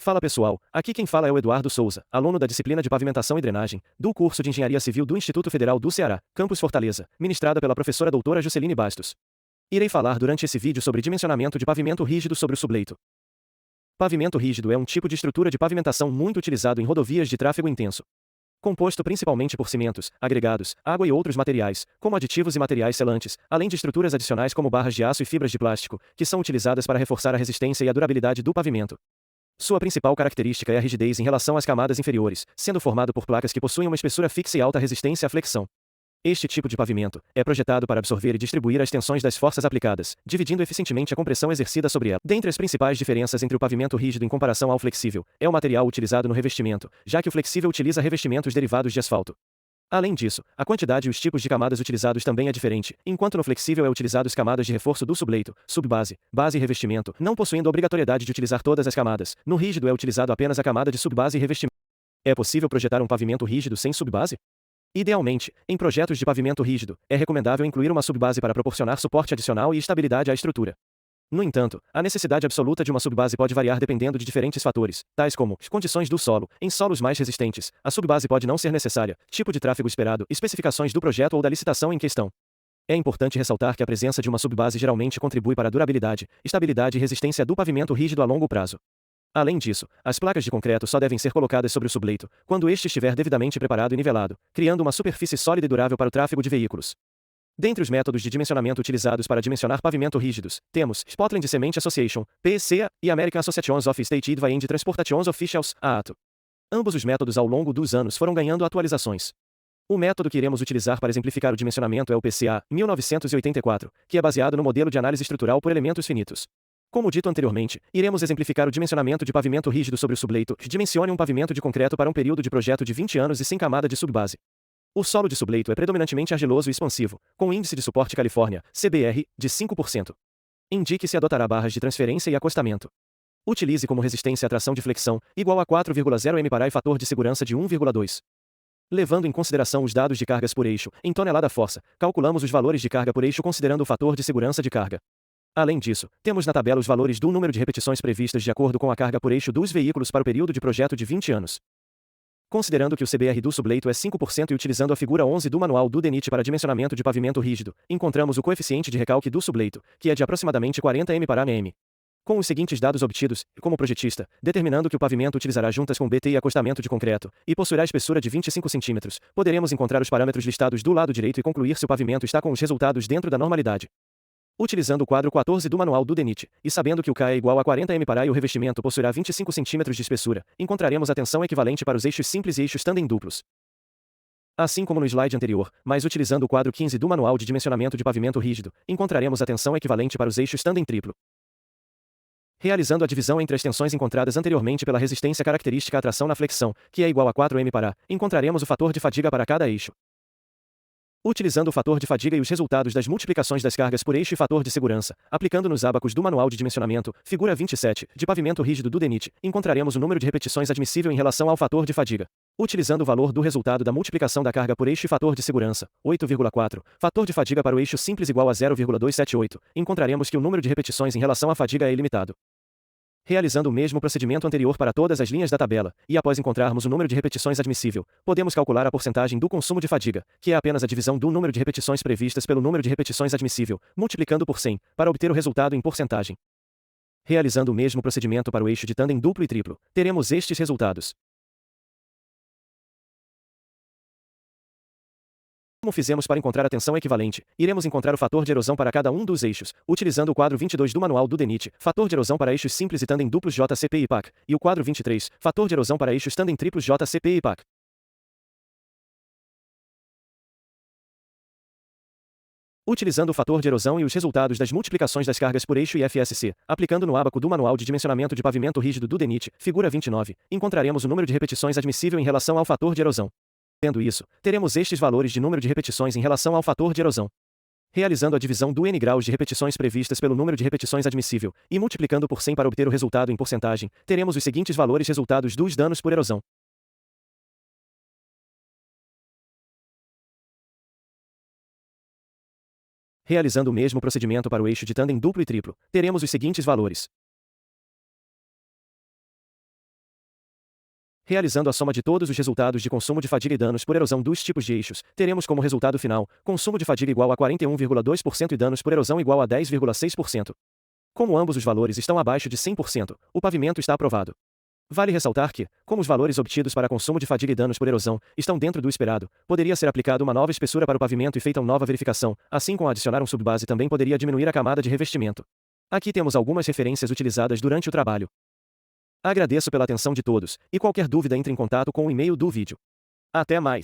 Fala pessoal, aqui quem fala é o Eduardo Souza, aluno da disciplina de Pavimentação e Drenagem, do curso de Engenharia Civil do Instituto Federal do Ceará, Campus Fortaleza, ministrada pela professora doutora Jusceline Bastos. Irei falar durante esse vídeo sobre dimensionamento de pavimento rígido sobre o subleito. Pavimento rígido é um tipo de estrutura de pavimentação muito utilizado em rodovias de tráfego intenso. Composto principalmente por cimentos, agregados, água e outros materiais, como aditivos e materiais selantes, além de estruturas adicionais como barras de aço e fibras de plástico, que são utilizadas para reforçar a resistência e a durabilidade do pavimento. Sua principal característica é a rigidez em relação às camadas inferiores, sendo formado por placas que possuem uma espessura fixa e alta resistência à flexão. Este tipo de pavimento é projetado para absorver e distribuir as tensões das forças aplicadas, dividindo eficientemente a compressão exercida sobre ela. Dentre as principais diferenças entre o pavimento rígido em comparação ao flexível, é o material utilizado no revestimento, já que o flexível utiliza revestimentos derivados de asfalto. Além disso, a quantidade e os tipos de camadas utilizados também é diferente, enquanto no flexível é utilizados camadas de reforço do subleito, subbase, base e revestimento, não possuindo a obrigatoriedade de utilizar todas as camadas. No rígido é utilizado apenas a camada de subbase e revestimento. É possível projetar um pavimento rígido sem subbase? Idealmente, em projetos de pavimento rígido, é recomendável incluir uma subbase para proporcionar suporte adicional e estabilidade à estrutura. No entanto, a necessidade absoluta de uma subbase pode variar dependendo de diferentes fatores, tais como as condições do solo. Em solos mais resistentes, a subbase pode não ser necessária, tipo de tráfego esperado, especificações do projeto ou da licitação em questão. É importante ressaltar que a presença de uma subbase geralmente contribui para a durabilidade, estabilidade e resistência do pavimento rígido a longo prazo. Além disso, as placas de concreto só devem ser colocadas sobre o subleito quando este estiver devidamente preparado e nivelado, criando uma superfície sólida e durável para o tráfego de veículos. Dentre os métodos de dimensionamento utilizados para dimensionar pavimento rígidos, temos Spotland Cement Association, PCA, e American Association of State and Transportation Officials, AATO. Ambos os métodos ao longo dos anos foram ganhando atualizações. O método que iremos utilizar para exemplificar o dimensionamento é o PCA, 1984, que é baseado no modelo de análise estrutural por elementos finitos. Como dito anteriormente, iremos exemplificar o dimensionamento de pavimento rígido sobre o subleito, que dimensione um pavimento de concreto para um período de projeto de 20 anos e sem camada de subbase. O solo de subleito é predominantemente argiloso e expansivo, com índice de suporte Califórnia, CBR, de 5%. Indique se adotará barras de transferência e acostamento. Utilize como resistência a tração de flexão, igual a 4,0 MPa e fator de segurança de 1,2. Levando em consideração os dados de cargas por eixo, em tonelada-força, calculamos os valores de carga por eixo considerando o fator de segurança de carga. Além disso, temos na tabela os valores do número de repetições previstas de acordo com a carga por eixo dos veículos para o período de projeto de 20 anos. Considerando que o CBR do subleito é 5% e utilizando a figura 11 do manual do DENIT para dimensionamento de pavimento rígido, encontramos o coeficiente de recalque do subleito, que é de aproximadamente 40 m/mm. Com os seguintes dados obtidos, como projetista, determinando que o pavimento utilizará juntas com BT e acostamento de concreto, e possuirá espessura de 25 cm, poderemos encontrar os parâmetros listados do lado direito e concluir se o pavimento está com os resultados dentro da normalidade. Utilizando o quadro 14 do manual do DENIT, e sabendo que o K é igual a 40 MPa e o revestimento possuirá 25 cm de espessura, encontraremos a tensão equivalente para os eixos simples e eixos tandem duplos. Assim como no slide anterior, mas utilizando o quadro 15 do manual de dimensionamento de pavimento rígido, encontraremos a tensão equivalente para os eixos tandem triplo. Realizando a divisão entre as tensões encontradas anteriormente pela resistência característica à tração na flexão, que é igual a 4 MPa, encontraremos o fator de fadiga para cada eixo. Utilizando o fator de fadiga e os resultados das multiplicações das cargas por eixo e fator de segurança, aplicando nos ábacos do manual de dimensionamento, figura 27, de pavimento rígido do DENIT, encontraremos o número de repetições admissível em relação ao fator de fadiga. Utilizando o valor do resultado da multiplicação da carga por eixo e fator de segurança, 8,4, fator de fadiga para o eixo simples igual a 0,278, encontraremos que o número de repetições em relação à fadiga é ilimitado. Realizando o mesmo procedimento anterior para todas as linhas da tabela, e após encontrarmos o número de repetições admissível, podemos calcular a porcentagem do consumo de fadiga, que é apenas a divisão do número de repetições previstas pelo número de repetições admissível, multiplicando por 100, para obter o resultado em porcentagem. Realizando o mesmo procedimento para o eixo de tandem duplo e triplo, teremos estes resultados. Como fizemos para encontrar a tensão equivalente, iremos encontrar o fator de erosão para cada um dos eixos, utilizando o quadro 22 do manual do DENIT, fator de erosão para eixos simples e tandem duplos JCP e PAC, e o quadro 23, fator de erosão para eixos tandem triplos JCP e PAC. Utilizando o fator de erosão e os resultados das multiplicações das cargas por eixo e FSC, aplicando no ábaco do manual de dimensionamento de pavimento rígido do DENIT, figura 29, encontraremos o número de repetições admissível em relação ao fator de erosão. Tendo isso, teremos estes valores de número de repetições em relação ao fator de erosão. Realizando a divisão do N graus de repetições previstas pelo número de repetições admissível, e multiplicando por 100 para obter o resultado em porcentagem, teremos os seguintes valores resultados dos danos por erosão. Realizando o mesmo procedimento para o eixo de tandem duplo e triplo, teremos os seguintes valores. Realizando a soma de todos os resultados de consumo de fadiga e danos por erosão dos tipos de eixos, teremos como resultado final, consumo de fadiga igual a 41,2% e danos por erosão igual a 10,6%. Como ambos os valores estão abaixo de 100%, o pavimento está aprovado. Vale ressaltar que, como os valores obtidos para consumo de fadiga e danos por erosão estão dentro do esperado, poderia ser aplicada uma nova espessura para o pavimento e feita uma nova verificação, assim como adicionar um subbase também poderia diminuir a camada de revestimento. Aqui temos algumas referências utilizadas durante o trabalho. Agradeço pela atenção de todos, e qualquer dúvida entre em contato com o e-mail do vídeo. Até mais!